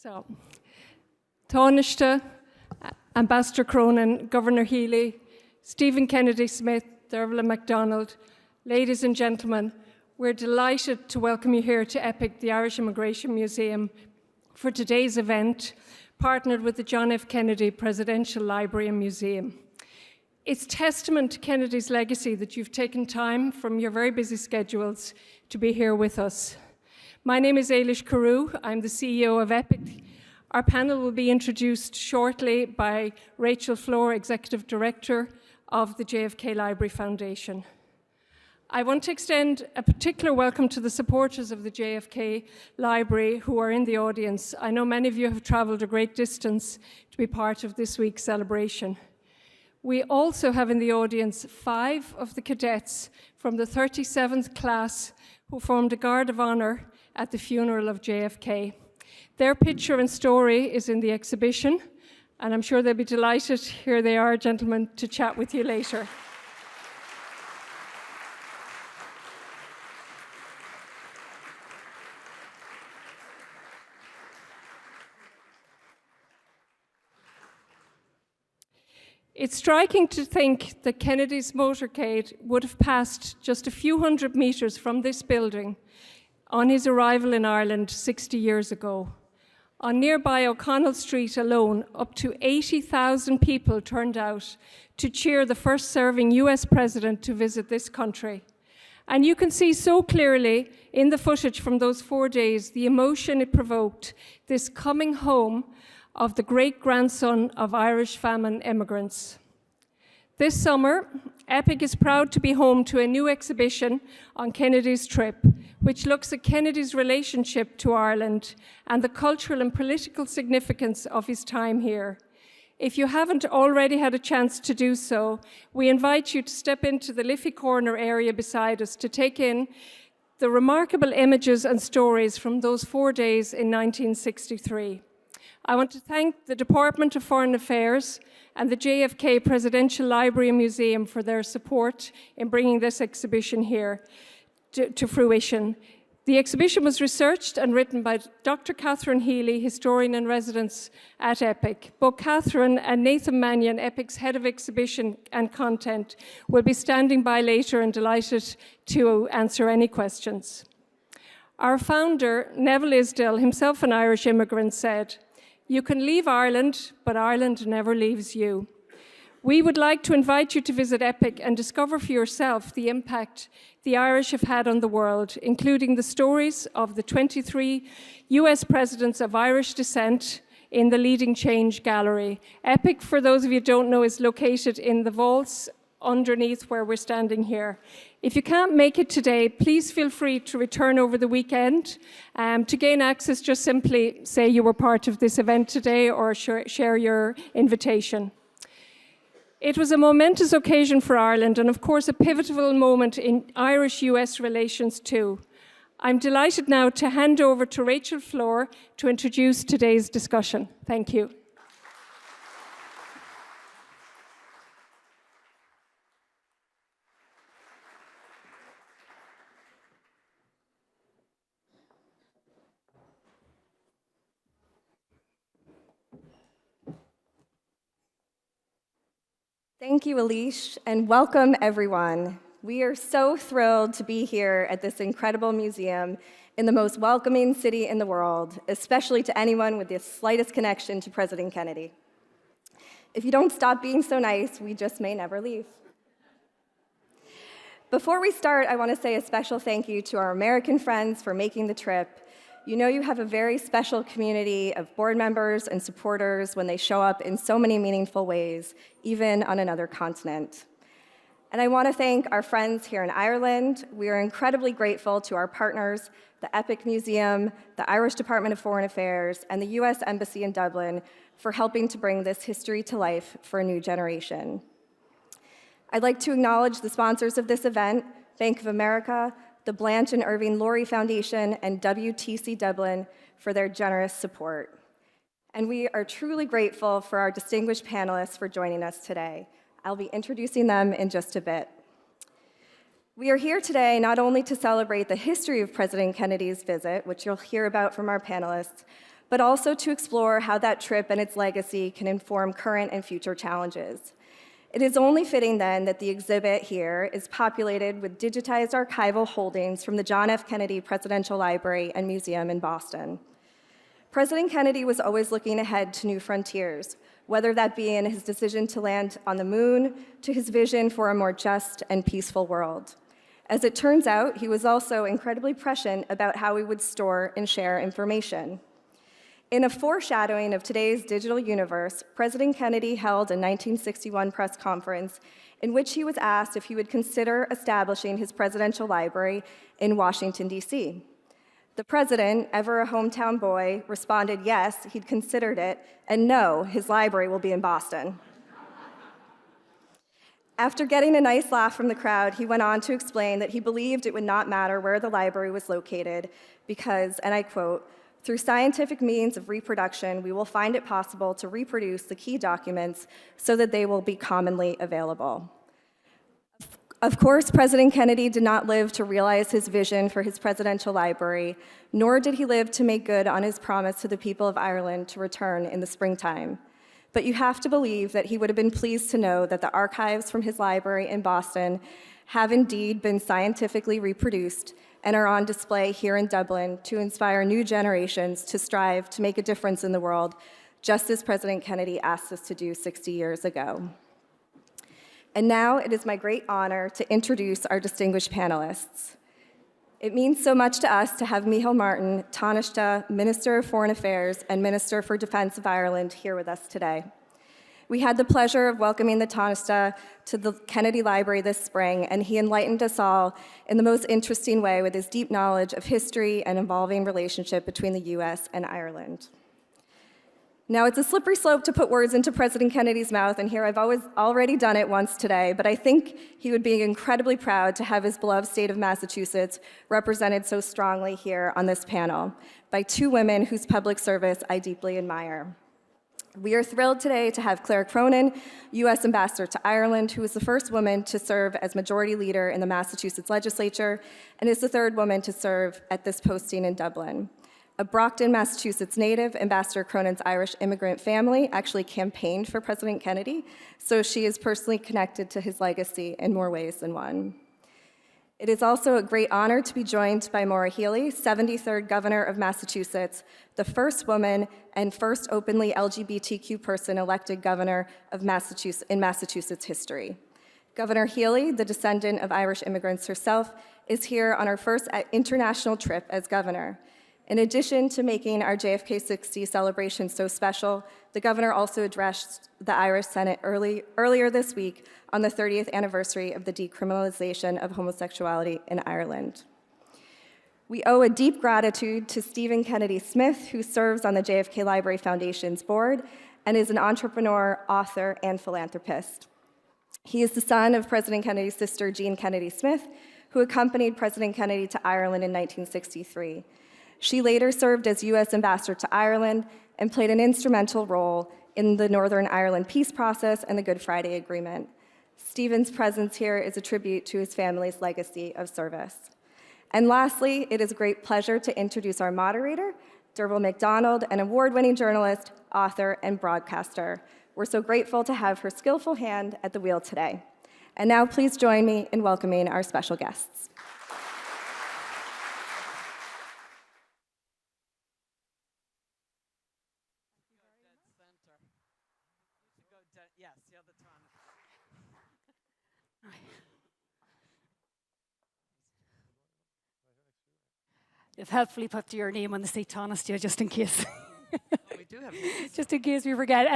So, Tánaiste, Ambassador Cronin, Governor Healey, Stephen Kennedy Smith, Dearbhail and McDonald, ladies and gentlemen, we're delighted to welcome you here to EPIC, the Irish Immigration Museum, for today's event, partnered with the John F. Kennedy Presidential Library and Museum. It's testament to Kennedy's legacy that you've taken time from your very busy schedules to be here with us. My name is Eilish Carew. I'm the CEO of EPIC. Our panel will be introduced shortly by Rachel Floor, Executive Director of the JFK Library Foundation. I want to extend a particular welcome to the supporters of the JFK Library who are in the audience. I know many of you have traveled a great distance to be part of this week's celebration. We also have in the audience 5 of the cadets from the 37th class who formed a Guard of Honor at the funeral of JFK. Their picture and story is in the exhibition, and I'm sure they'll be delighted, here they are, gentlemen, to chat with you later. It's striking to think that Kennedy's motorcade would have passed just a few hundred meters from this building on his arrival in Ireland 60 years ago. On nearby O'Connell Street alone, up to 80,000 people turned out to cheer the first serving US president to visit this country. And you can see so clearly in the footage from those 4 days the emotion it provoked, this coming home of the great-grandson of Irish famine immigrants. This summer, EPIC is proud to be home to a new exhibition on Kennedy's trip, which looks at Kennedy's relationship to Ireland and the cultural and political significance of his time here. If you haven't already had a chance to do so, we invite you to step into the Liffey Corner area beside us to take in the remarkable images and stories from those 4 days in 1963. I want to thank the Department of Foreign Affairs and the JFK Presidential Library and Museum for their support in bringing this exhibition here to fruition. The exhibition was researched and written by Dr. Catherine Healey, historian in residence at EPIC. Both Catherine and Nathan Mannion, EPIC's head of exhibition and content, will be standing by later and delighted to answer any questions. Our founder, Neville Isdell, himself an Irish immigrant, said, "You can leave Ireland, but Ireland never leaves you." We would like to invite you to visit EPIC and discover for yourself the impact the Irish have had on the world, including the stories of the 23 US presidents of Irish descent in the Leading Change Gallery. EPIC, for those of you who don't know, is located in the vaults underneath where we're standing here. If you can't make it today, please feel free to return over the weekend. To gain access, just simply say you were part of this event today or share your invitation. It was a momentous occasion for Ireland and of course a pivotal moment in Irish-US relations too. I'm delighted now to hand over to Rachel Floor to introduce today's discussion. Thank you. Thank you, Eilish, and welcome everyone. We are so thrilled to be here at this incredible museum in the most welcoming city in the world, especially to anyone with the slightest connection to President Kennedy. If you don't stop being so nice, we just may never leave. Before we start, I want to say a special thank you to our American friends for making the trip. You know you have a very special community of board members and supporters when they show up in so many meaningful ways, even on another continent. And I want to thank our friends here in Ireland. We are incredibly grateful to our partners, the EPIC Museum, the Irish Department of Foreign Affairs, and the US Embassy in Dublin for helping to bring this history to life for a new generation. I'd like to acknowledge the sponsors of this event, Bank of America, the Blanche and Irving Laurie Foundation, and WTC Dublin for their generous support. And we are truly grateful for our distinguished panelists for joining us today. I'll be introducing them in just a bit. We are here today not only to celebrate the history of President Kennedy's visit, which you'll hear about from our panelists, but also to explore how that trip and its legacy can inform current and future challenges. It is only fitting then that the exhibit here is populated with digitized archival holdings from the John F. Kennedy Presidential Library and Museum in Boston. President Kennedy was always looking ahead to new frontiers, whether that be in his decision to land on the moon, to his vision for a more just and peaceful world. As it turns out, he was also incredibly prescient about how we would store and share information. In a foreshadowing of today's digital universe, President Kennedy held a 1961 press conference in which he was asked if he would consider establishing his presidential library in Washington, D.C. The president, ever a hometown boy, responded yes, he'd considered it, and no, his library will be in Boston. After getting a nice laugh from the crowd, he went on to explain that he believed it would not matter where the library was located because, and I quote, "Through scientific means of reproduction, we will find it possible to reproduce the key documents so that they will be commonly available." Of course, President Kennedy did not live to realize his vision for his presidential library, nor did he live to make good on his promise to the people of Ireland to return in the springtime. But you have to believe that he would have been pleased to know that the archives from his library in Boston have indeed been scientifically reproduced and are on display here in Dublin to inspire new generations to strive to make a difference in the world, just as President Kennedy asked us to do 60 years ago. And now it is my great honor to introduce our distinguished panelists. It means so much to us to have Micheál Martin, Tánaiste, Minister of Foreign Affairs and Minister for Defence of Ireland here with us today. We had the pleasure of welcoming the Tánaiste to the Kennedy Library this spring, and he enlightened us all in the most interesting way with his deep knowledge of history and evolving relationship between the US and Ireland. Now, it's a slippery slope to put words into President Kennedy's mouth, and here I've already done it once today, but I think he would be incredibly proud to have his beloved state of Massachusetts represented so strongly here on this panel by two women whose public service I deeply admire. We are thrilled today to have Claire Cronin, U.S. Ambassador to Ireland, who is the first woman to serve as Majority Leader in the Massachusetts Legislature and is the third woman to serve at this posting in Dublin. A Brockton, Massachusetts native, Ambassador Cronin's Irish immigrant family actually campaigned for President Kennedy, so she is personally connected to his legacy in more ways than one. It is also a great honor to be joined by Maura Healey, 73rd Governor of Massachusetts, the first woman and first openly LGBTQ person elected governor of in Massachusetts history. Governor Healey, the descendant of Irish immigrants herself, is here on her first international trip as governor. In addition to making our JFK 60 celebration so special, the governor also addressed the Irish Senate earlier this week on the 30th anniversary of the decriminalization of homosexuality in Ireland. We owe a deep gratitude to Stephen Kennedy Smith, who serves on the JFK Library Foundation's board and is an entrepreneur, author, and philanthropist. He is the son of President Kennedy's sister, Jean Kennedy Smith, who accompanied President Kennedy to Ireland in 1963. She later served as U.S. Ambassador to Ireland and played an instrumental role in the Northern Ireland peace process and the Good Friday Agreement. Stephen's presence here is a tribute to his family's legacy of service. And lastly, it is a great pleasure to introduce our moderator, Dearbhail McDonald, an award-winning journalist, author, and broadcaster. We're so grateful to have her skillful hand at the wheel today. And now please join me in welcoming our special guests. You've helpfully put your name on the seat, Tánaiste, just in case. We do have names. Just in case we forget.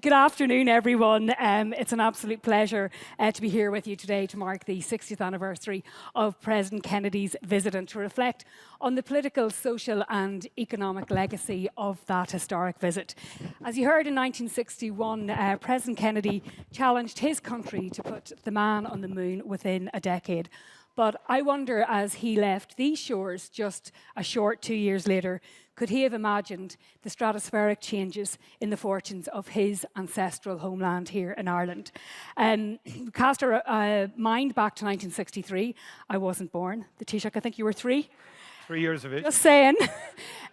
Good afternoon, everyone. It's an absolute pleasure to be here with you today to mark the 60th anniversary of President Kennedy's visit and to reflect on the political, social and economic legacy of that historic visit. As you heard in 1961, President Kennedy challenged his country to put the man on the moon within a decade. But I wonder, as he left these shores just a short 2 years later, could he have imagined the stratospheric changes in the fortunes of his ancestral homeland here in Ireland? Cast our mind back to 1963. I wasn't born. The Taoiseach, I think you were 3. 3 years of age. Just saying.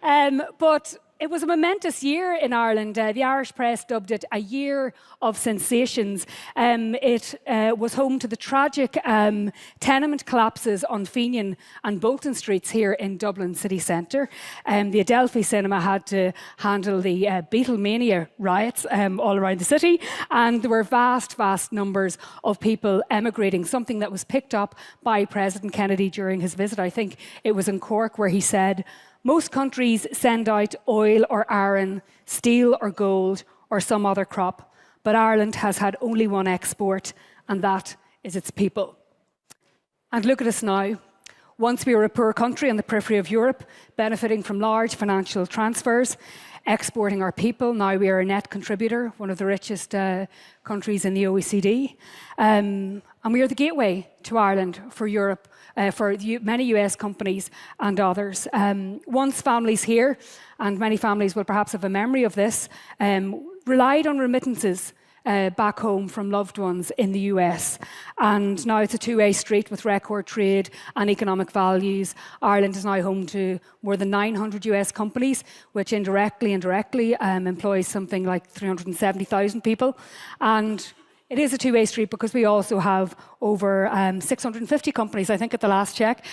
But it was a momentous year in Ireland. The Irish press dubbed it a year of sensations. It was home to the tragic tenement collapses on Fenian and Bolton Streets here in Dublin city centre. The Adelphi Cinema had to handle the Beatlemania riots all around the city, and there were vast, vast numbers of people emigrating, something that was picked up by President Kennedy during his visit. I think it was in Cork where he said, "Most countries send out oil or iron, steel or gold, or some other crop, but Ireland has had only one export, and that is its people." And look at us now. Once we were a poor country on the periphery of Europe, benefiting from large financial transfers, exporting our people. Now we are a net contributor, one of the richest countries in the OECD. And we are the gateway to Ireland for Europe, for many US companies and others. Once families here, and many families will perhaps have a memory of this, relied on remittances back home from loved ones in the US. And now it's a two-way street with record trade and economic values. Ireland is now home to more than 900 US companies, which indirectly employs something like 370,000 people. And it is a two-way street because we also have over 650 companies, I think at the last check,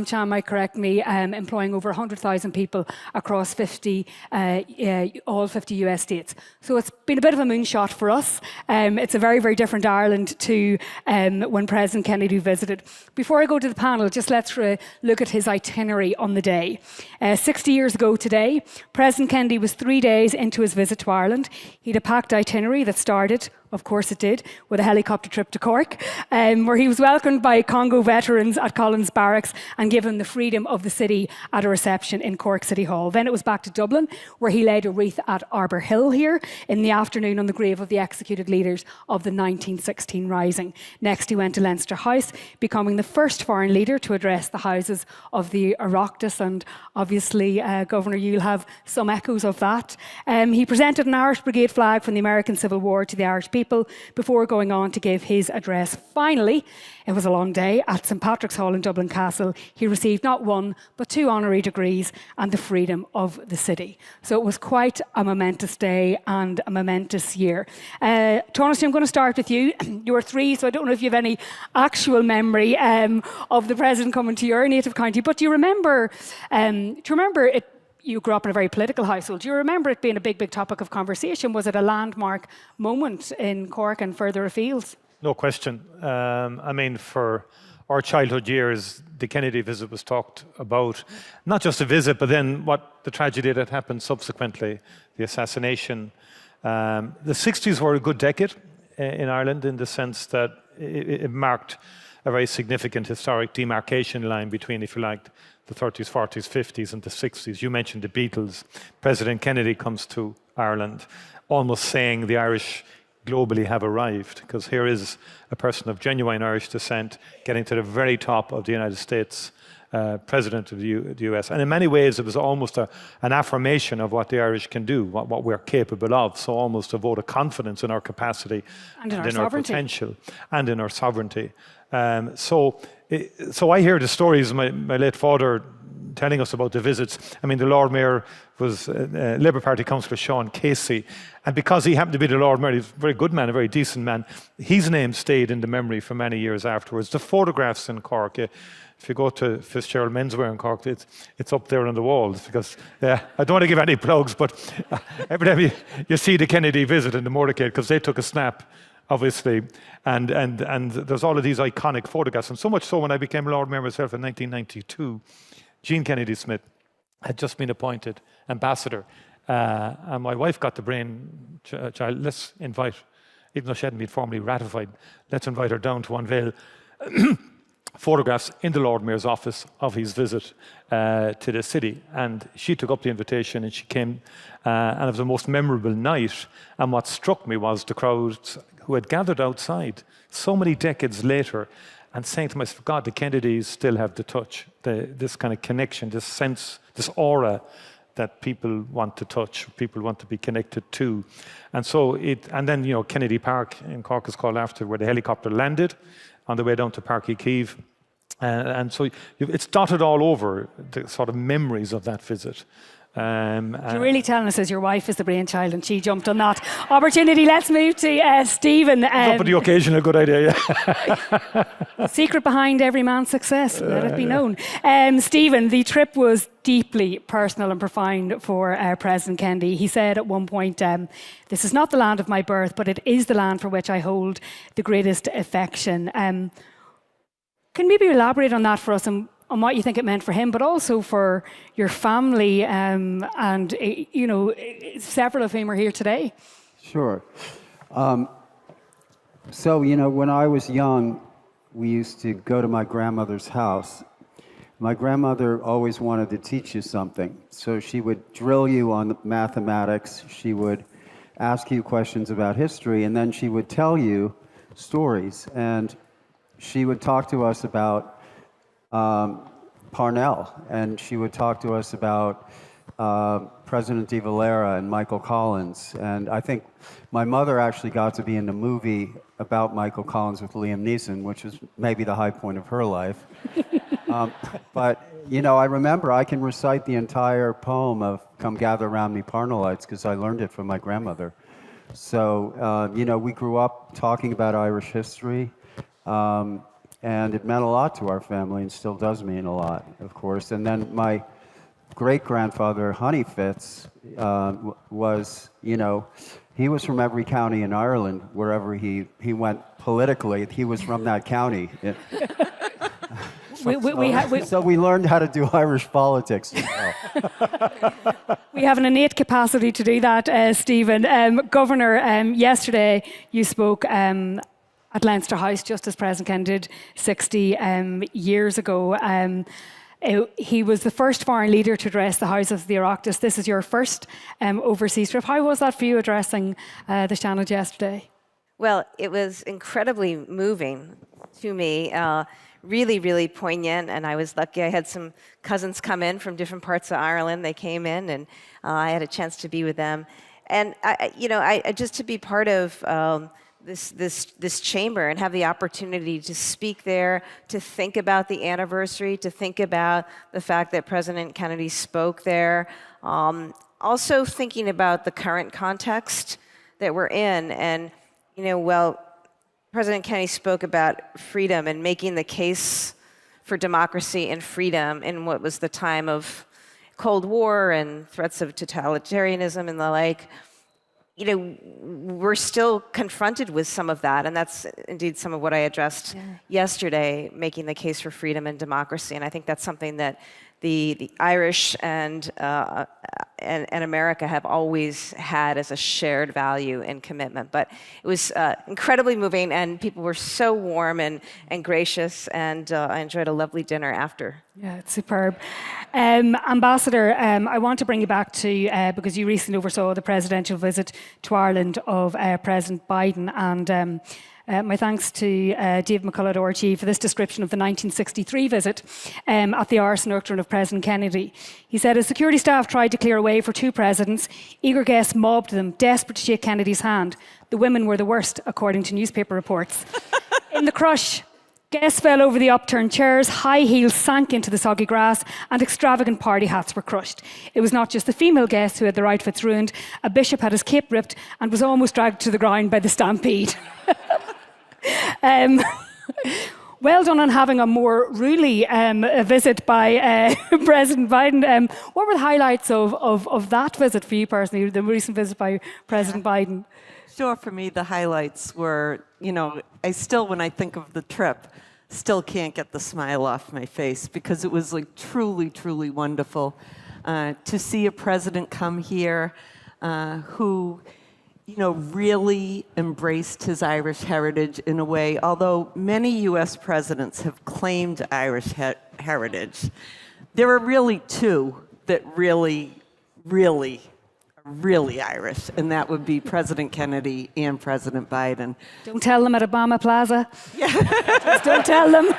Cham might correct me, employing over 100,000 people across all 50 US states. So it's been a bit of a moonshot for us. It's a very, very different Ireland to when President Kennedy visited. Before I go to the panel, just let's look at his itinerary on the day. 60 years ago today, President Kennedy was 3 days into his visit to Ireland. He had a packed itinerary that started, of course it did, with a helicopter trip to Cork, where he was welcomed by Congo veterans at Collins Barracks and given the freedom of the city at a reception in Cork City Hall. Then it was back to Dublin, where he laid a wreath at Arbor Hill here in the afternoon on the grave of the executed leaders of the 1916 Rising. Next he went to Leinster House, becoming the first foreign leader to address the houses of the Oireachtas, and obviously, Governor, you'll have some echoes of that. He presented an Irish Brigade flag from the American Civil War to the Irish people before going on to give his address. Finally, it was a long day at St Patrick's Hall in Dublin Castle. He received not one, but 2 honorary degrees and the freedom of the city. So it was quite a momentous day and a momentous year. Tánaiste, I'm going to start with you. You were 3, so I don't know if you have any actual memory of the President coming to your native county, but do you remember it? You grew up in a very political household. Do you remember it being a big, big topic of conversation? Was it a landmark moment in Cork and further afield? No question. I mean, for our childhood years, the Kennedy visit was talked about. Not just a visit, but then what the tragedy that happened subsequently, the assassination. The 60s were a good decade in Ireland in the sense that it marked a very significant historic demarcation line between, if you like, the 30s, 40s, 50s and the 60s. You mentioned the Beatles. President Kennedy comes to Ireland, almost saying the Irish globally have arrived, because here is a person of genuine Irish descent getting to the very top of the United States, president of the US. And in many ways, it was almost an affirmation of what the Irish can do, what we're capable of. So almost a vote of confidence in our capacity and in our potential and in our sovereignty. So I hear the stories, my late father telling us about the visits. I mean, the Lord Mayor was Labour Party councillor Sean Casey, and because he happened to be the Lord Mayor, he's a very good man, a very decent man, his name stayed in the memory for many years afterwards. The photographs in Cork, if you go to Fitzgerald Menswear in Cork, it's up there on the walls, because I don't want to give any plugs, but every time you see the Kennedy visit in the motorcade, because they took a snap, obviously, and there's all of these iconic photographs, and so much so when I became Lord Mayor myself in 1992, Jean Kennedy Smith had just been appointed ambassador, and my wife got the brainchild, let's invite, even though she hadn't been formally ratified, let's invite her down to unveil photographs in the Lord Mayor's office of his visit to the city. And she took up the invitation and she came, and it was the most memorable night. And what struck me was the crowds who had gathered outside so many decades later and saying to myself, God, the Kennedys still have the touch, this kind of connection, this sense, this aura that people want to touch, people want to be connected to. And so and then, you know, Kennedy Park in Cork is called after where the helicopter landed on the way down to Páirc Uí Chaoimh. And so it's dotted all over the sort of memories of that visit. You're really telling us as your wife is the brainchild and she jumped on that opportunity. Let's move to Stephen. Up for the occasion, a good idea, yeah. Secret behind every man's success, let it be known. Stephen, the trip was deeply personal and profound for President Kennedy. He said at one point, this is not the land of my birth, but it is the land for which I hold the greatest affection. Can you maybe elaborate on that for us and on what you think it meant for him, but also for your family, and several of whom are here today? Sure. So, when I was young, we used to go to my grandmother's house. My grandmother always wanted to teach you something. So she would drill you on mathematics, she would ask you questions about history, and then she would tell you stories. And she would talk to us about Parnell, and she would talk to us about President de Valera and Michael Collins. And I think my mother actually got to be in the movie about Michael Collins with Liam Neeson, which was maybe the high point of her life. But, I remember I can recite the entire poem of Come Gather Around Me Parnellites because I learned it from my grandmother. So, we grew up talking about Irish history. And it meant a lot to our family and still does mean a lot, of course. And then my great-grandfather, Honey Fitz, was, he was from every county in Ireland, wherever he went politically. He was from that county. So we learned how to do Irish politics as well. We have an innate capacity to do that, Stephen. Governor, yesterday you spoke at Leinster House, just as President Kennedy did 60 years ago. He was the first foreign leader to address the House of the Oireachtas. This is your first overseas trip. How was that for you, addressing the Seanad yesterday? Well, it was incredibly moving to me, really, really poignant, and I was lucky. I had some cousins come in from different parts of Ireland. They came in, and I had a chance to be with them. And, I just to be part of this chamber and have the opportunity to speak there, to think about the anniversary, to think about the fact that President Kennedy spoke there. Also thinking about the current context that we're in. And, President Kennedy spoke about freedom and making the case for democracy and freedom in what was the time of Cold War and threats of totalitarianism and the like. We're still confronted with some of that, and that's indeed some of what I addressed yesterday, making the case for freedom and democracy. And I think that's something that the Irish and America have always had as a shared value and commitment. But it was incredibly moving, and people were so warm and gracious, and I enjoyed a lovely dinner after. Yeah, it's superb. Ambassador, I want to bring you back to, because you recently oversaw the presidential visit to Ireland of President Biden, and my thanks to Dave McCullough, RT, for this description of the 1963 visit at the Arsenal of President Kennedy. He said, as security staff tried to clear a way for two presidents, eager guests mobbed them, desperate to shake Kennedy's hand. The women were the worst, according to newspaper reports. In the crush, guests fell over the upturned chairs, high heels sank into the soggy grass, and extravagant party hats were crushed. It was not just the female guests who had their outfits ruined. A bishop had his cape ripped and was almost dragged to the ground by the stampede. Well done on having a more ruly visit by President Biden. What were the highlights of that visit for you personally, the recent visit by President Biden? Sure, for me, the highlights were, I still, when I think of the trip, still can't get the smile off my face because it was like truly, truly wonderful to see a president come here who, really embraced his Irish heritage in a way, although many U.S. presidents have claimed Irish heritage, there are really two that really Irish, and that would be President Kennedy and President Biden. Don't tell them at Obama Plaza. Yeah. Just don't tell them.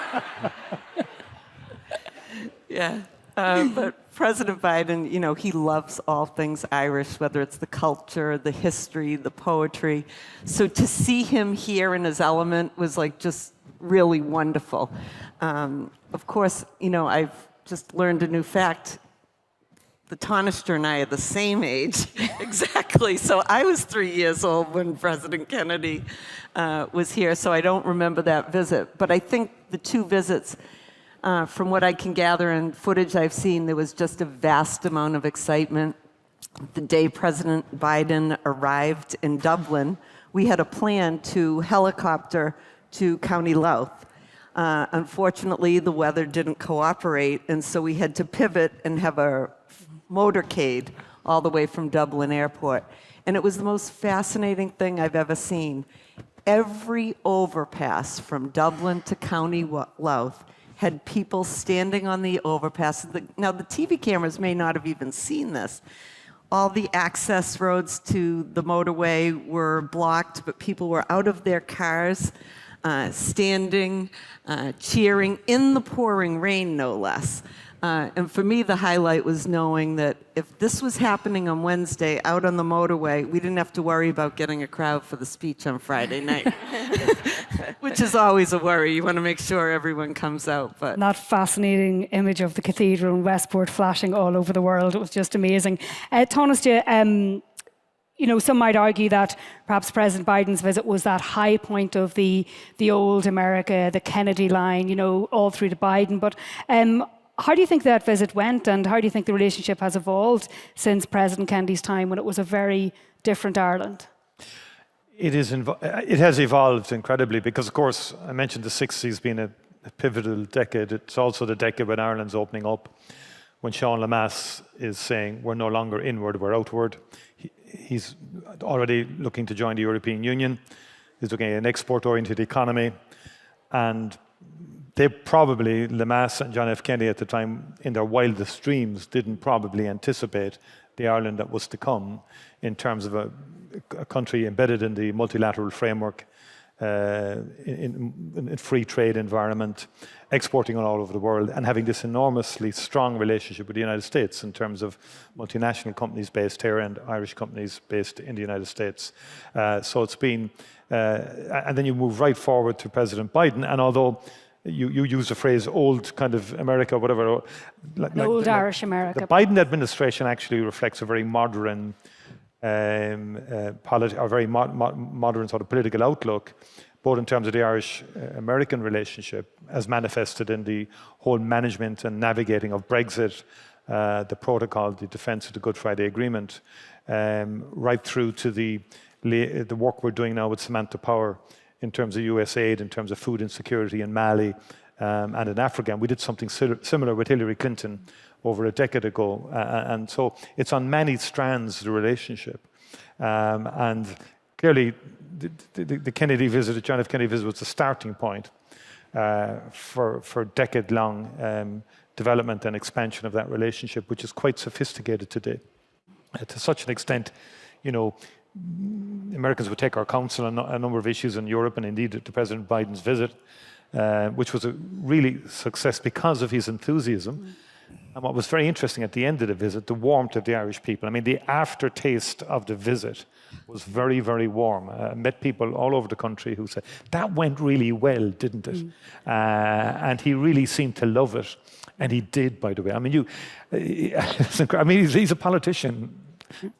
Yeah. But President Biden, he loves all things Irish, whether it's the culture, the history, the poetry. So to see him here in his element was just really wonderful. Of course, I've just learned a new fact. the Tánaiste and I are the same age, exactly. So I was 3 years old when President Kennedy was here, so I don't remember that visit. But I think the two visits, from what I can gather in footage I've seen, there was just a vast amount of excitement. The day President Biden arrived in Dublin, we had a plan to helicopter to County Louth. Unfortunately, the weather didn't cooperate, and so we had to pivot and have a motorcade all the way from Dublin Airport. And it was the most fascinating thing I've ever seen. Every overpass from Dublin to County Louth had people standing on the overpass. Now, the TV cameras may not have even seen this. All the access roads to the motorway were blocked, but people were out of their cars, standing, cheering in the pouring rain, no less. And for me, the highlight was knowing that if this was happening on Wednesday out on the motorway, we didn't have to worry about getting a crowd for the speech on Friday night, which is always a worry. You want to make sure everyone comes out. But That fascinating image of the cathedral in Westport flashing all over the world, it was just amazing. Tánaiste, you know, some might argue that perhaps President Biden's visit was that high point of the old America, the Kennedy line, you know, all through to Biden. But how do you think that visit went, and how do you think the relationship has evolved since President Kennedy's time when it was a very different Ireland? It has evolved incredibly because, of course, I mentioned the 60s being a pivotal decade. It's also the decade when Ireland's opening up, when Sean Lemass is saying we're no longer inward, we're outward. He's already looking to join the European Union. He's looking at an export-oriented economy. And they probably, Lemass and John F. Kennedy at the time, in their wildest dreams, didn't probably anticipate the Ireland that was to come in terms of a country embedded in the multilateral framework, in a free trade environment, exporting all over the world, and having this enormously strong relationship with the United States in terms of multinational companies based here and Irish companies based in the United States. So it's been, and then you move right forward to President Biden, and although you use the phrase old kind of America, whatever. Old Irish America. The Biden administration actually reflects a very modern, very modern sort of political outlook, both in terms of the Irish-American relationship, as manifested in the whole management and navigating of Brexit, the protocol, the defence of the Good Friday Agreement, right through to the work we're doing now with Samantha Power in terms of US aid, in terms of food insecurity in Mali and in Africa. And we did something similar with Hillary Clinton over a decade ago. And so it's on many strands, the relationship. And clearly, the Kennedy visit, the John F. Kennedy visit was the starting point for decade-long development and expansion of that relationship, which is quite sophisticated today. To such an extent, you know, Americans would take our counsel on a number of issues in Europe, and indeed to President Biden's visit, which was a really success because of his enthusiasm. And what was very interesting at the end of the visit, the warmth of the Irish people. I mean, the aftertaste of the visit was very, very warm. I met people all over the country who said, that went really well, didn't it? And he really seemed to love it. And he did, by the way. I mean, he's a politician.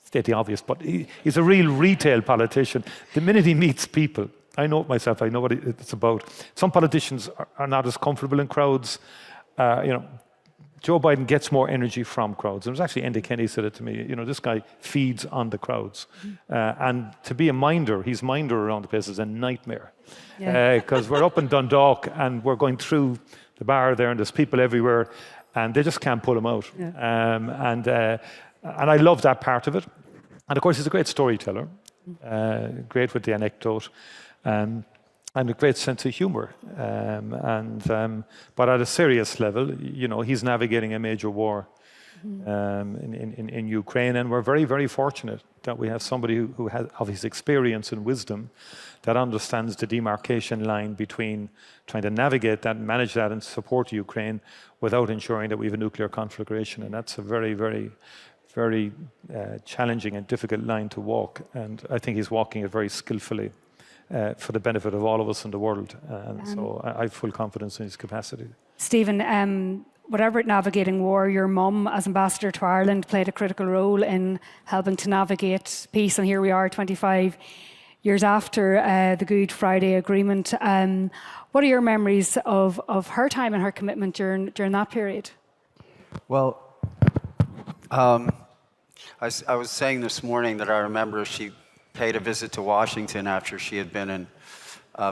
State the obvious, but he's a real retail politician. The minute he meets people, I know it myself, I know what it's about. Some politicians are not as comfortable in crowds. You know, Joe Biden gets more energy from crowds. It was actually Enda Kenny said it to me, you know, this guy feeds on the crowds. And to be a minder, he's minder around the place is a nightmare. Because we're up in Dundalk and we're going through the bar there and there's people everywhere and they just can't pull him out. And I love that part of it. And of course, he's a great storyteller, great with the anecdote, and a great sense of humor. But at a serious level, you know, he's navigating a major war in Ukraine, and we're very, very fortunate that we have somebody who has of his experience and wisdom that understands the demarcation line between trying to navigate that, manage that, and support Ukraine without ensuring that we have a nuclear conflagration. And that's a very, very challenging and difficult line to walk, and I think he's walking it very skillfully for the benefit of all of us in the world. And so I have full confidence in his capacity. Stephen, whatever navigating war, your mum, as ambassador to Ireland, played a critical role in helping to navigate peace. And here we are, 25 years after the Good Friday Agreement. What are your memories of her time and her commitment during that period? Well, I was saying this morning that I remember she paid a visit to Washington after she had been in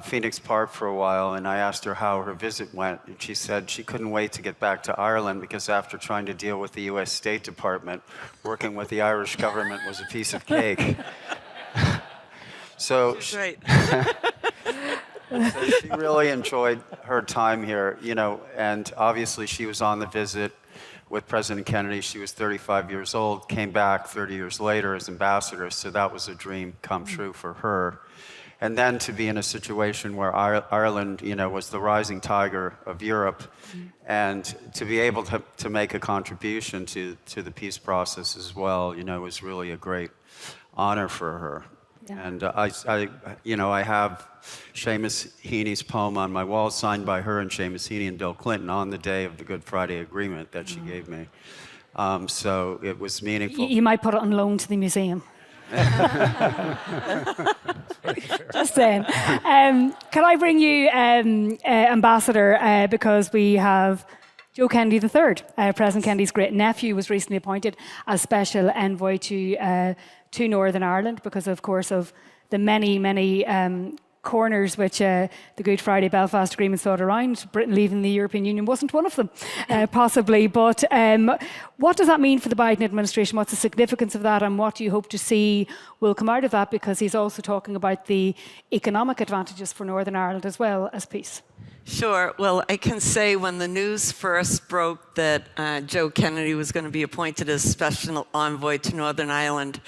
Phoenix Park for a while, and I asked her how her visit went, and she said she couldn't wait to get back to Ireland because after trying to deal with the U.S. State Department, working with the Irish government was a piece of cake. So Right. so she really enjoyed her time here, you know, and obviously she was on the visit with President Kennedy. She was 35 years old, came back 30 years later as ambassador, so that was a dream come true for her. And then to be in a situation where Ireland, you know, was the rising tiger of Europe, and to be able to make a contribution to the peace process as well, you know, was really a great honor for her. Yeah. And I have Seamus Heaney's poem on my wall, signed by her and Seamus Heaney and Bill Clinton on the day of the Good Friday Agreement that she gave me. So it was meaningful. You might put it on loan to the museum. Just saying. Can I bring you Ambassador, because we have Joe Kennedy III, President Kennedy's great nephew, was recently appointed as special envoy to Northern Ireland because, of course, of the many corners which the Good Friday Belfast Agreement thought around. Britain leaving the European Union wasn't one of them, possibly. But what does that mean for the Biden administration? What's the significance of that, and what do you hope to see will come out of that? Because he's also talking about the economic advantages for Northern Ireland as well as peace. Sure. Well, I can say when the news first broke that Joe Kennedy was going to be appointed as special envoy to Northern Ireland,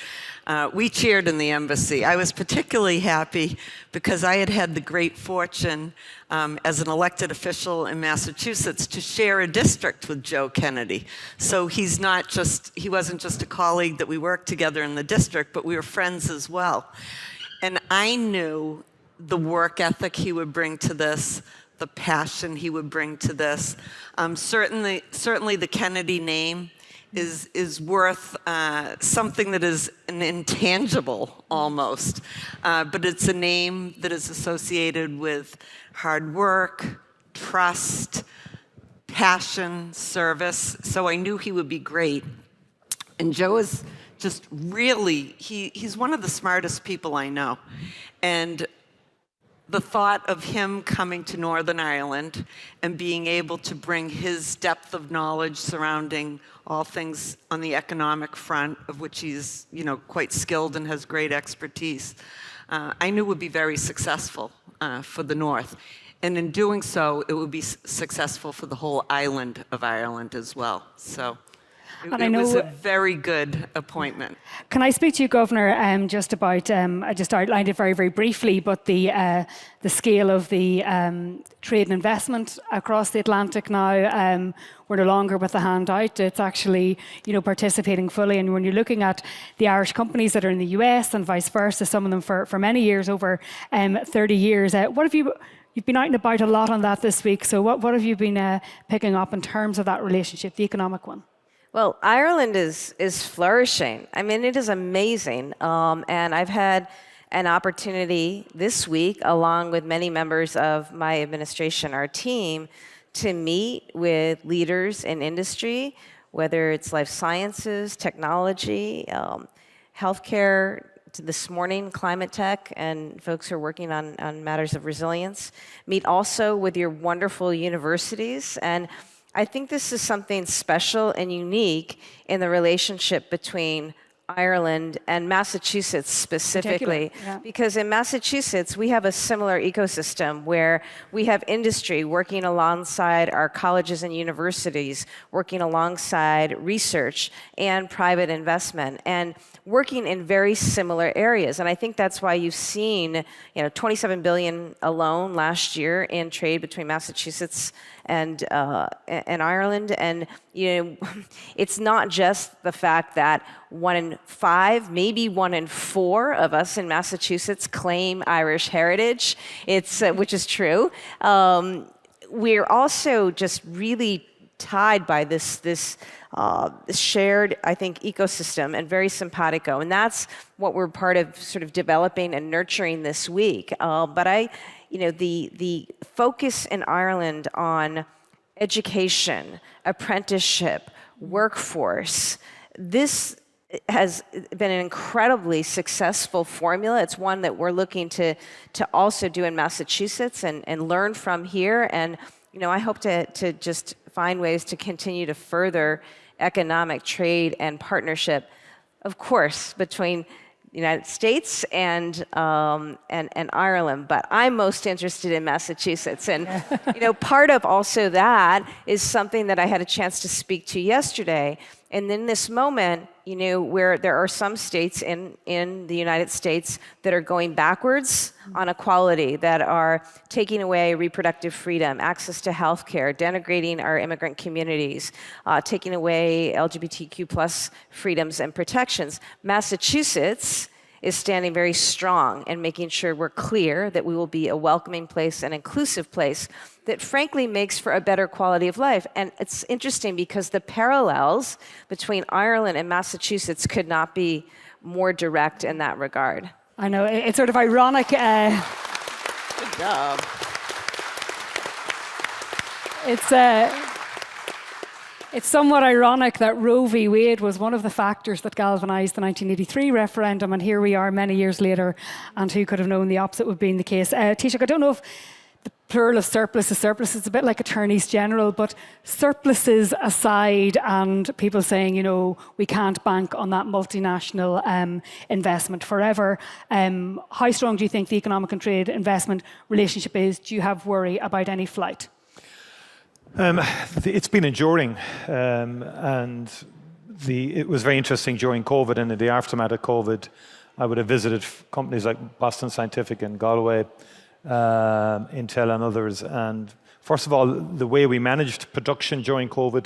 we cheered in the embassy. I was particularly happy because I had had the great fortune as an elected official in Massachusetts to share a district with Joe Kennedy. So he wasn't just a colleague that we worked together in the district, but we were friends as well. And I knew the work ethic he would bring to this, the passion he would bring to this. Certainly the Kennedy name is worth something that is an intangible almost, but it's a name that is associated with hard work, trust, passion, service. So I knew he would be great. And Joe is just really, he's one of the smartest people I know. And the thought of him coming to Northern Ireland and being able to bring his depth of knowledge surrounding all things on the economic front, of which he's, quite skilled and has great expertise, I knew would be very successful for the North. And in doing so, it would be successful for the whole island of Ireland as well. So it was a very good appointment. Can I speak to you, Governor, just about, I just outlined it very, very briefly, but the scale of the trade and investment across the Atlantic now, we're no longer with the hand out. It's actually, participating fully. And when you're looking at the Irish companies that are in the US and vice versa, some of them for many years, over 30 years, what have you've been out and about a lot on that this week. So what have you been picking up in terms of that relationship, the economic one? Well, Ireland is flourishing. I mean, it is amazing. And I've had an opportunity this week, along with many members of my administration, our team, to meet with leaders in industry, whether it's life sciences, technology, healthcare, to this morning, climate tech, and folks who are working on matters of resilience. Meet also with your wonderful universities. And I think this is something special and unique in the relationship between Ireland and Massachusetts specifically, because in Massachusetts we have a similar ecosystem where we have industry working alongside our colleges and universities, working alongside research and private investment, and working in very similar areas. And I think that's why you've seen, $27 billion alone last year in trade between Massachusetts and Ireland. And it's not just the fact that 1 in 5, maybe 1 in 4 of us in Massachusetts claim Irish heritage. It's which is true. We're also just really tied by this shared, I think, ecosystem, and very simpatico. And that's what we're part of sort of developing and nurturing this week. But the focus in Ireland on education, apprenticeship, workforce, this has been an incredibly successful formula. It's one that we're looking to also do in Massachusetts and learn from here. And I hope to just find ways to continue to further economic trade and partnership, of course, between the United States and Ireland. But I'm most interested in Massachusetts. And part of also that is something that I had a chance to speak to yesterday. And in this moment, where there are some states in the United States that are going backwards on equality, that are taking away reproductive freedom, access to health care, denigrating our immigrant communities, taking away LGBTQ plus freedoms and protections. Massachusetts is standing very strong and making sure we're clear that we will be a welcoming place, an inclusive place that frankly makes for a better quality of life. And it's interesting because the parallels between Ireland and Massachusetts could not be more direct in that regard. I know, it's sort of ironic. Good job. It's somewhat ironic that Roe v. Wade was one of the factors that galvanised the 1983 referendum, and here we are many years later, and who could have known the opposite would be the case. Taoiseach, I don't know if the plural of surplus is surplus. It's a bit like attorneys general, but surpluses aside and people saying, we can't bank on that multinational investment forever, how strong do you think the economic and trade investment relationship is? Do you have worry about any flight? It's been enduring, and it was very interesting during COVID and in the aftermath of COVID. I would have visited companies like Boston Scientific and Galway, Intel and others. And first of all, the way we managed production during COVID,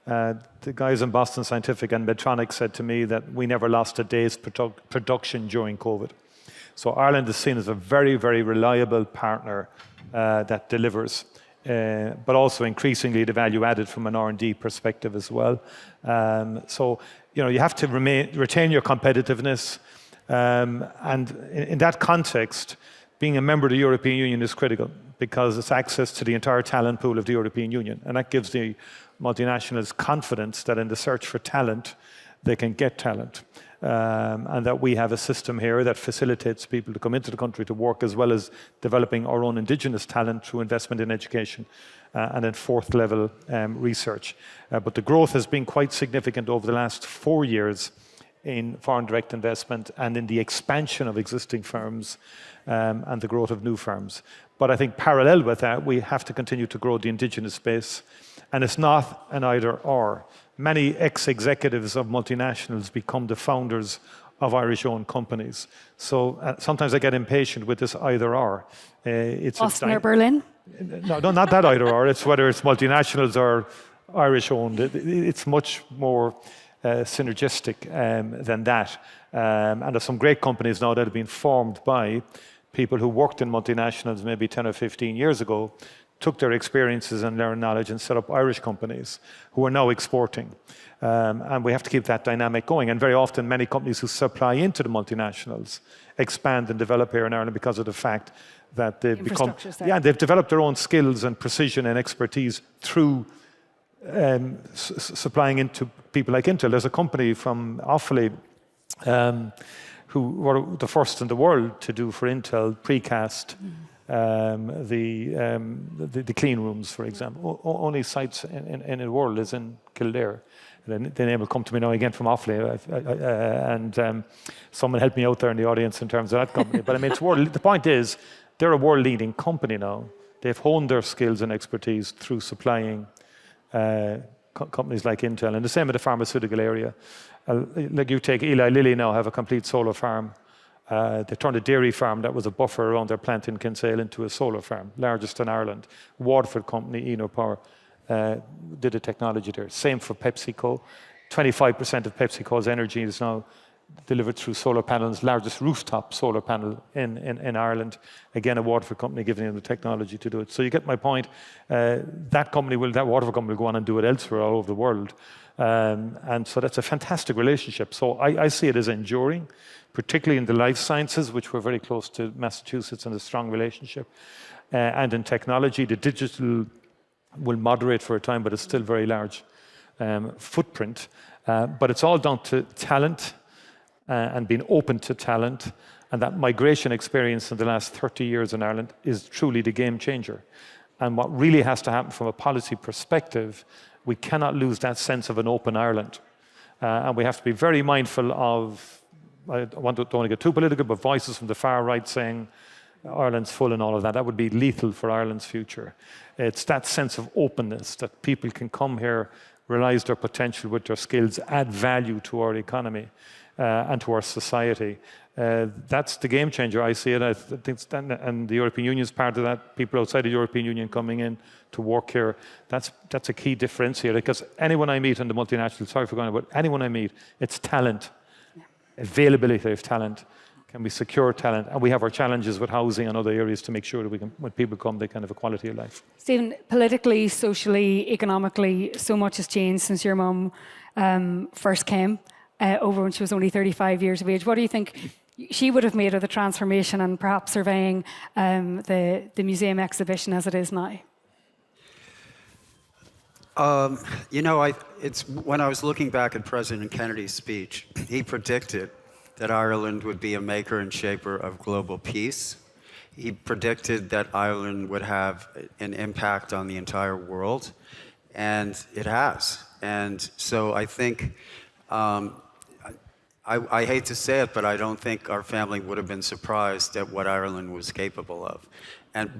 the guys in Boston Scientific and Medtronic said to me that we never lost a day's production during COVID. So Ireland is seen as a very, very reliable partner that delivers. But also increasingly the value added from an R&D perspective as well. So you have to retain your competitiveness. And in that context, being a member of the European Union is critical because it's access to the entire talent pool of the European Union. And that gives the multinationals confidence that in the search for talent, they can get talent. And that we have a system here that facilitates people to come into the country to work, as well as developing our own indigenous talent through investment in education and in fourth level research. But the growth has been quite significant over the last 4 years in foreign direct investment and in the expansion of existing firms and the growth of new firms. But I think parallel with that, we have to continue to grow the indigenous space. And it's not an either or. Many ex-executives of multinationals become the founders of Irish-owned companies. So sometimes I get impatient with this either or. Boston or Berlin? No, not that either or. It's whether it's multinationals or Irish-owned. It's much more synergistic than that. And there's some great companies now that have been formed by people who worked in multinationals maybe 10 or 15 years ago, took their experiences and their knowledge and set up Irish companies who are now exporting. And we have to keep that dynamic going. And very often, many companies who supply into the multinationals expand and develop here in Ireland because of the fact that they've they've developed their own skills and precision and expertise through supplying into people like Intel. There's a company from Offaly who were the first in the world to do for Intel precast. The clean rooms, for example. Only sites in the world is in Kildare. The name will come to me now again from Offaly, and someone helped me out there in the audience in terms of that company. But I mean, the point is, they're a world-leading company now. They've honed their skills and expertise through supplying companies like Intel, and the same in the pharmaceutical area. Like you take Eli Lilly now, have a complete solar farm. They turned a dairy farm that was a buffer around their plant in Kinsale into a solar farm, largest in Ireland. Waterford company, Eno Power, did the technology there. Same for PepsiCo. 25% of PepsiCo's energy is now delivered through solar panels, largest rooftop solar panel in Ireland. Again, a Waterford company giving them the technology to do it. So you get my point. That Waterford company will go on and do it elsewhere all over the world. And so that's a fantastic relationship. So I see it as enduring, particularly in the life sciences, which we're very close to Massachusetts and a strong relationship. And in technology, the digital will moderate for a time, but it's still very large footprint. But it's all down to talent and being open to talent. And that migration experience in the last 30 years in Ireland is truly the game changer. And what really has to happen from a policy perspective, we cannot lose that sense of an open Ireland. And we have to be very mindful of, don't want to get too political, but voices from the far right saying Ireland's full and all of that. That would be lethal for Ireland's future. It's that sense of openness that people can come here, realize their potential with their skills, add value to our economy and to our society. That's the game changer. I see it. I think, and the European Union is part of that. People outside the European Union coming in to work here. That's a key differentiator, because anyone I meet in the multinational, sorry for going, but anyone I meet, it's talent, availability of talent. Can we secure talent? And we have our challenges with housing and other areas to make sure that we can, when people come, they can have a quality of life. Stephen, politically, socially, economically, so much has changed since your mum first came over when she was only 35 years of age. What do you think she would have made of the transformation and perhaps surveying the museum exhibition as it is now? It's when I was looking back at President Kennedy's speech, he predicted that Ireland would be a maker and shaper of global peace. He predicted that Ireland would have an impact on the entire world, and it has. And so I think, I hate to say it, but I don't think our family would have been surprised at what Ireland was capable of.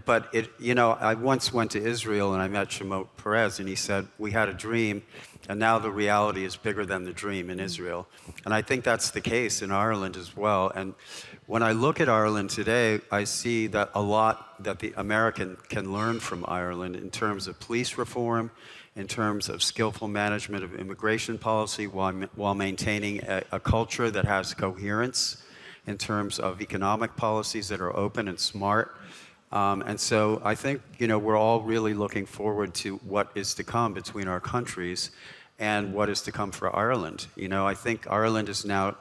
But I once went to Israel and I met Shimon Peres, and he said, we had a dream, and now the reality is bigger than the dream in Israel. And I think that's the case in Ireland as well. And when I look at Ireland today, I see that a lot that the American can learn from Ireland in terms of police reform, in terms of skillful management of immigration policy, while maintaining a culture that has coherence, in terms of economic policies that are open and smart. And so I think, we're all really looking forward to what is to come between our countries and what is to come for Ireland. I think Ireland is now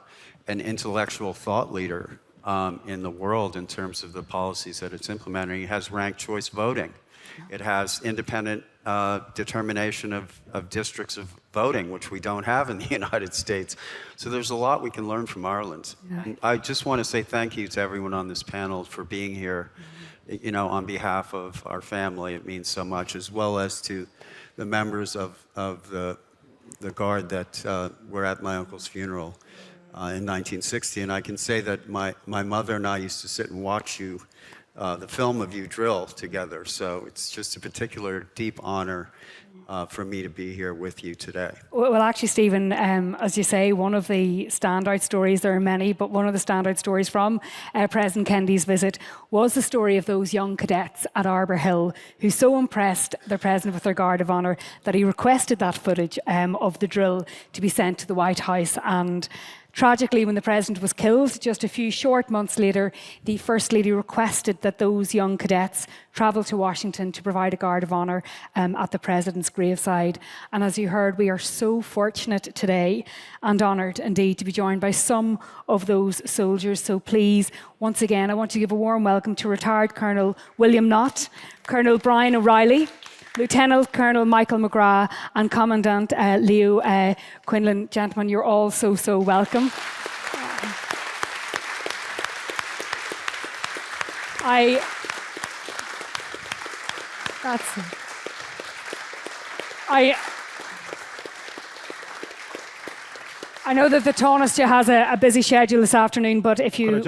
an intellectual thought leader in the world in terms of the policies that it's implementing. It has ranked choice voting. It has independent determination of districts of voting, which we don't have in the United States. So there's a lot we can learn from Ireland. Yeah. And I just want to say thank you to everyone on this panel for being here. On behalf of our family, it means so much, as well as to the members of the Guard that were at my uncle's funeral in 1960. And I can say that my mother and I used to sit and watch you, the film of you drill together. So it's just a particular deep honor for me to be here with you today. Well, actually, Stephen, as you say, one of the standout stories, there are many, but one of the standout stories from President Kennedy's visit was the story of those young cadets at Dearbhail who so impressed the President with their Guard of Honour that he requested that footage of the drill to be sent to the White House. And tragically, when the President was killed, just a few short months later, the First Lady requested that those young cadets travel to Washington to provide a Guard of Honour at the President's graveside. And as you heard, we are so fortunate today and honoured indeed to be joined by some of those soldiers. So please, once again, I want to give a warm welcome to retired Colonel William Knott, Colonel Brian O'Reilly, Lieutenant Colonel Michael McGrath and Commandant Leo Quinlan. Gentlemen, you're all so welcome. I know that the Tánaiste has a busy schedule this afternoon, but if you...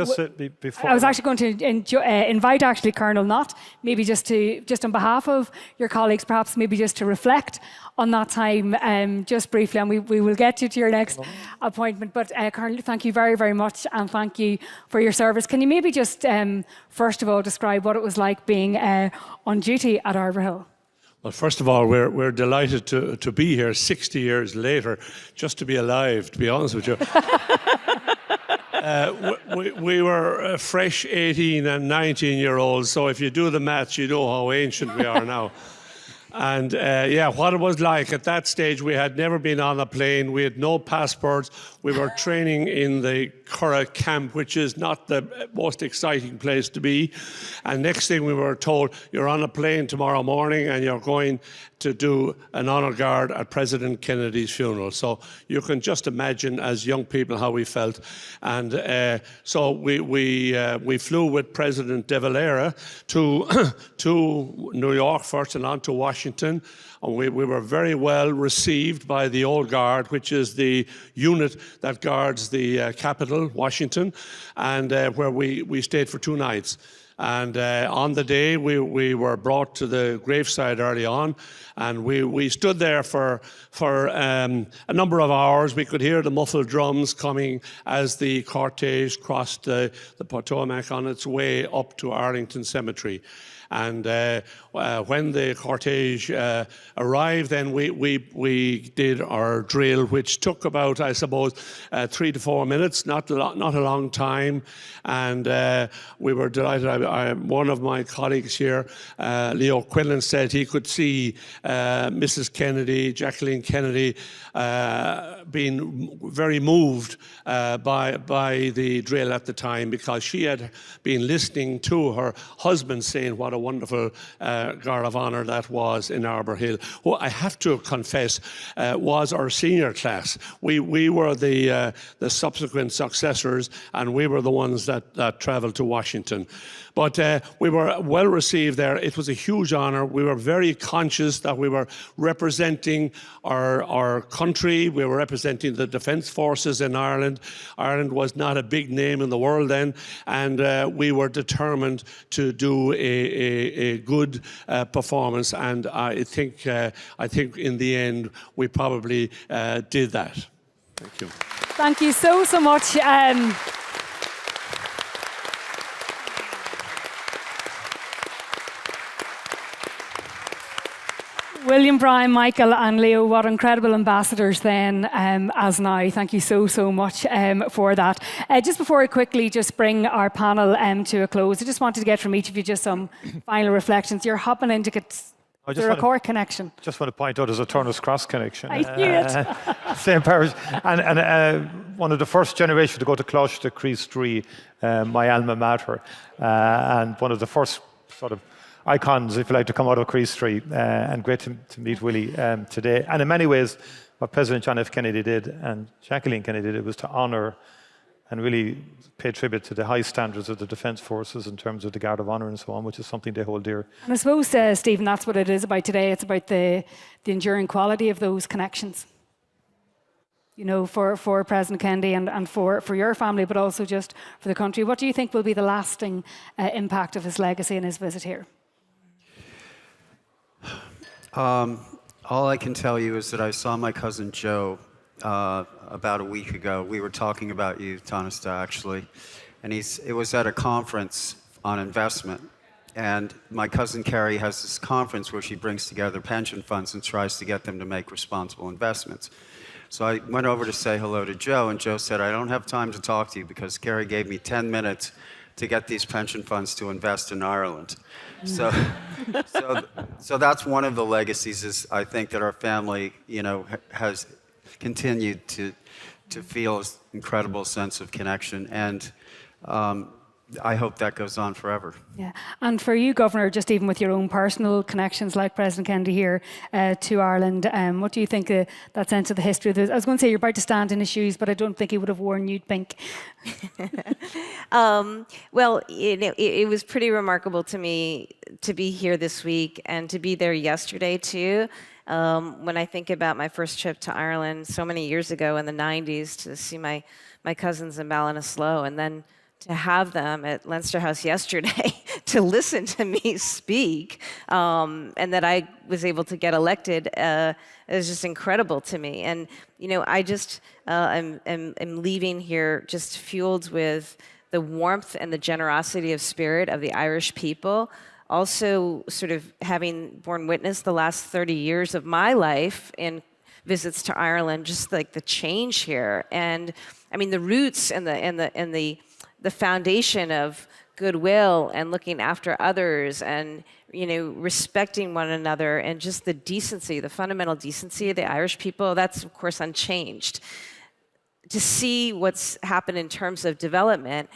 I was actually going to invite actually Colonel Knott, maybe just on behalf of your colleagues, perhaps maybe just to reflect on that time just briefly, and we will get you to your next appointment. But Colonel, thank you very, very much, and thank you for your service. Can you maybe just, first of all, describe what it was like being on duty at Dearbhail? Well, first of all, we're delighted to be here 60 years later, just to be alive, to be honest with you. we were fresh 18 and 19-year-olds, so if you do the maths, you know how ancient we are now. And what it was like at that stage, we had never been on a plane, we had no passports, we were training in the Curragh camp, which is not the most exciting place to be. And next thing we were told, you're on a plane tomorrow morning and you're going to do an honour guard at President Kennedy's funeral. So you can just imagine as young people how we felt. And so we flew with President de Valera to New York first and on to Washington. And we were very well received by the Old Guard, which is the unit that guards the Capitol, Washington, and where we stayed for 2 nights. And on the day, we were brought to the graveside early on, and we stood there for a number of hours. We could hear the muffled drums coming as the cortege crossed the Potomac on its way up to Arlington Cemetery. And when the cortege arrived, then we did our drill, which took about, I suppose, 3 to 4 minutes, not a long time. And we were delighted. One of my colleagues here, Leo Quinlan, said he could see Mrs. Kennedy, Jacqueline Kennedy, being very moved by the drill at the time, because she had been listening to her husband saying what a wonderful Guard of Honour that was in Arbour Hill, who I have to confess was our senior class. We were the subsequent successors, and we were the ones that travelled to Washington. But we were well received there. It was a huge honour. We were very conscious that we were representing our country. We were representing the Defence Forces in Ireland. Ireland was not a big name in the world then, and we were determined to do a good performance. And I think in the end we probably did that. Thank you. Thank you so much. William, Brian, Michael and Leo, what incredible ambassadors then as now. Thank you so much for that. Just before I quickly just bring our panel to a close, I just wanted to get from each of you just some final reflections. You're hopping in to get the record connection. Just want to point out there's a Turner's Cross connection. I knew it. Same parish. And one of the first generation to go to Cloister Crease, my alma mater, and one of the first sort of icons, if you like, to come out of Crease Street, and great to meet Willie today. And in many ways, what President John F. Kennedy did and Jacqueline Kennedy did was to honour and really pay tribute to the high standards of the Defence Forces in terms of the Guard of Honour and so on, which is something they hold dear. And I suppose, Stephen, that's what it is about today. It's about the enduring quality of those connections. You know, for President Kennedy and for your family, but also just for the country. What do you think will be the lasting impact of his legacy and his visit here? All I can tell you is that I saw my cousin Joe about a week ago. We were talking about you, Tánaiste, actually. And it was at a conference on investment. And my cousin Carrie has this conference where she brings together pension funds and tries to get them to make responsible investments. So I went over to say hello to Joe, and Joe said, I don't have time to talk to you because Carrie gave me 10 minutes to get these pension funds to invest in Ireland. So that's one of the legacies, is I think that our family, you know, has continued to feel this incredible sense of connection, and I hope that goes on forever. Yeah, and for you, Governor, just even with your own personal connections like President Kennedy here to Ireland, what do you think that sense of the history of this? I was going to say you're about to stand in his shoes, but I don't think he would have worn nude pink. Well, you know, it was pretty remarkable to me to be here this week and to be there yesterday too. When I think about my first trip to Ireland so many years ago in the 90s to see my cousins in Ballinasloe, and then to have them at Leinster House yesterday to listen to me speak, and that I was able to get elected is just incredible to me. And you know, I just am leaving here just fueled with the warmth and the generosity of spirit of the Irish people. Also, sort of having borne witness the last 30 years of my life in visits to Ireland, just like the change here. And I mean, the roots and the foundation of goodwill and looking after others and, you know, respecting one another and just the decency, the fundamental decency of the Irish people, that's of course unchanged. To see what's happened in terms of development,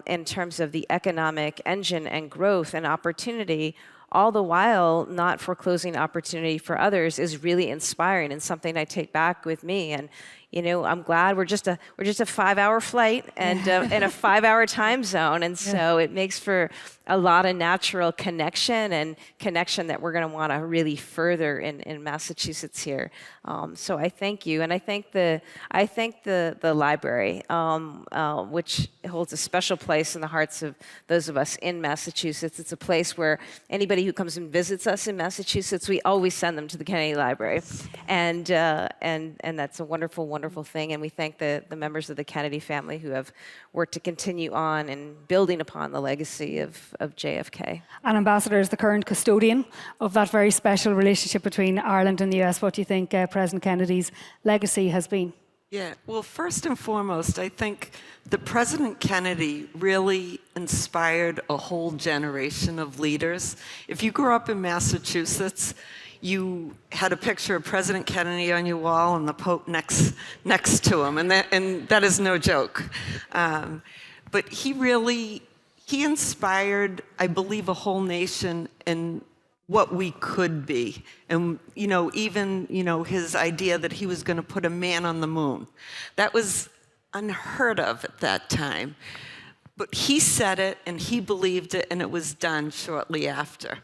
in terms of the economic engine and growth and opportunity, all the while not foreclosing opportunity for others, is really inspiring and something I take back with me. And you know, I'm glad we're just a 5-hour flight and in a 5-hour time zone, and so it makes for a lot of natural connection that we're going to want to really further in Massachusetts here. So I thank you, and I thank the library, which holds a special place in the hearts of those of us in Massachusetts. It's a place where anybody who comes and visits us in Massachusetts, we always send them to the Kennedy Library, and that's a wonderful, wonderful thing. And we thank the members of the Kennedy family who have worked to continue on and building upon the legacy of JFK. And Ambassador, is the current custodian of that very special relationship between Ireland and the US. What do you think President Kennedy's legacy has been? Yeah, well, first and foremost, I think that President Kennedy really inspired a whole generation of leaders. If you grew up in Massachusetts, you had a picture of President Kennedy on your wall and the Pope next to him, and that is no joke. But he inspired, I believe, a whole nation in what we could be. And, you know, even, you know, his idea that he was going to put a man on the moon. That was unheard of at that time. But he said it, and he believed it, and it was done shortly after.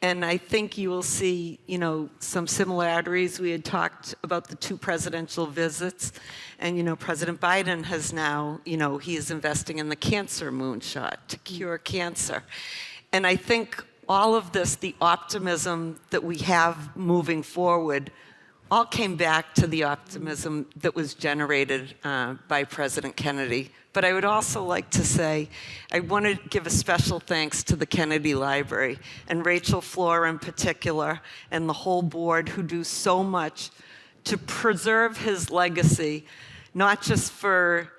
And I think you will see, you know, some similarities. We had talked about the 2 presidential visits, and, you know, President Biden has now, you know, he is investing in the cancer moonshot to cure cancer. And I think all of this, the optimism that we have moving forward, all came back to the optimism that was generated by President Kennedy. But I would also like to say, I want to give a special thanks to the Kennedy Library, and Rachel Floor in particular, and the whole board who do so much to preserve his legacy, not just for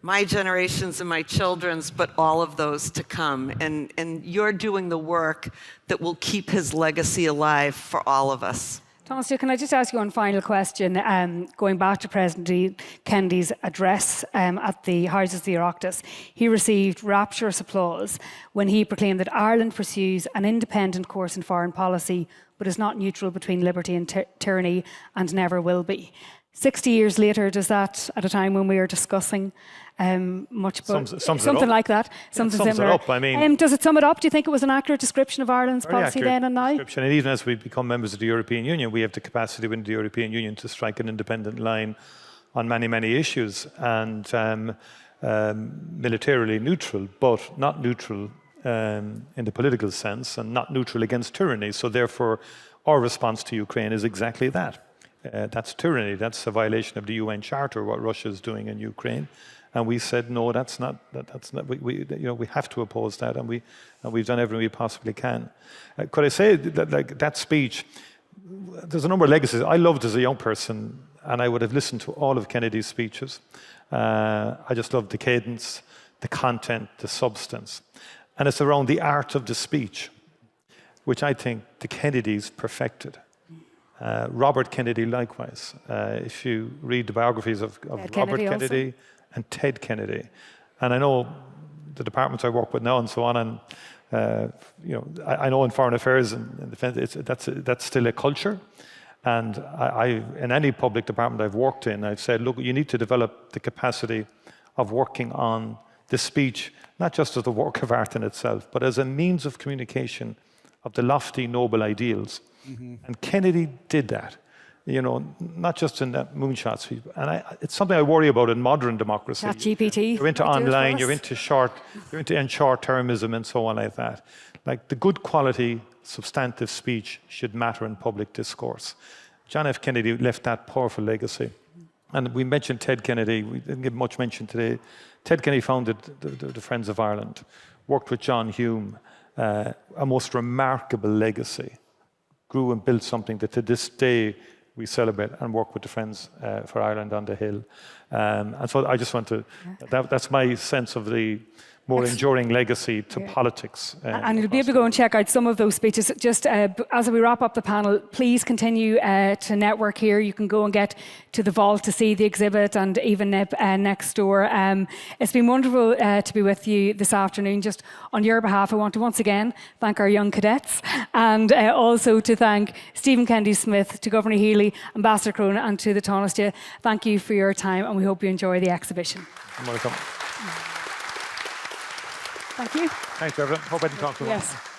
my generations and my children's, but all of those to come. And you're doing the work that will keep his legacy alive for all of us. Tánaiste, can I just ask you one final question? Going back to President Kennedy's address at the Houses of the Oireachtas, he received rapturous applause when he proclaimed that Ireland pursues an independent course in foreign policy, but is not neutral between liberty and tyranny, and never will be. 60 years later, does that, at a time when we are discussing something like that, something similar? It up, I mean, does it sum it up? Do you think it was an accurate description of Ireland's policy then and now? And even as we become members of the European Union, we have the capacity within the European Union to strike an independent line on many, many issues, and militarily neutral, but not neutral in the political sense, and not neutral against tyranny. So therefore, our response to Ukraine is exactly that. That's tyranny. That's a violation of the UN Charter, what Russia is doing in Ukraine. And we said, no, that's not. We have to oppose that, and we've done everything we possibly can. Could I say that that speech? There's a number of legacies. I loved as a young person, and I would have listened to all of Kennedy's speeches. I just loved the cadence, the content, the substance, and it's around the art of the speech, which I think the Kennedys perfected. Robert Kennedy, likewise. If you read the biographies of Robert Kennedy and Ted Kennedy, and I know the departments I work with now and so on, and I know in foreign affairs and defense, that's still a culture. And I, in any public department I've worked in, I've said, look, you need to develop the capacity of working on the speech, not just as a work of art in itself, but as a means of communication of the lofty, noble ideals. Mm-hmm. And Kennedy did that, not just in that moonshot speech. And it's something I worry about in modern democracy. GPT. You're into online, you're into short-termism and so on like that. Like the good quality, substantive speech should matter in public discourse. John F. Kennedy left that powerful legacy. And we mentioned Ted Kennedy. We didn't give much mention today. Ted Kennedy founded the Friends of Ireland, worked with John Hume, a most remarkable legacy. Grew and built something that to this day we celebrate and work with the Friends for Ireland on the Hill. And so I just want to, that's my sense of the more enduring legacy to politics. And you'll be able to go and check out some of those speeches. Just as we wrap up the panel, please continue to network here. You can go and get to the vault to see the exhibit and even next door. It's been wonderful to be with you this afternoon. Just on your behalf, I want to once again thank our young cadets and also to thank Stephen Kennedy-Smith, to Governor Healey, Ambassador Cronin and to the Tánaiste. Thank you for your time and we hope you enjoy the exhibition. You're welcome. Thank you. Thanks, everyone. Hope I didn't talk too much. Yes.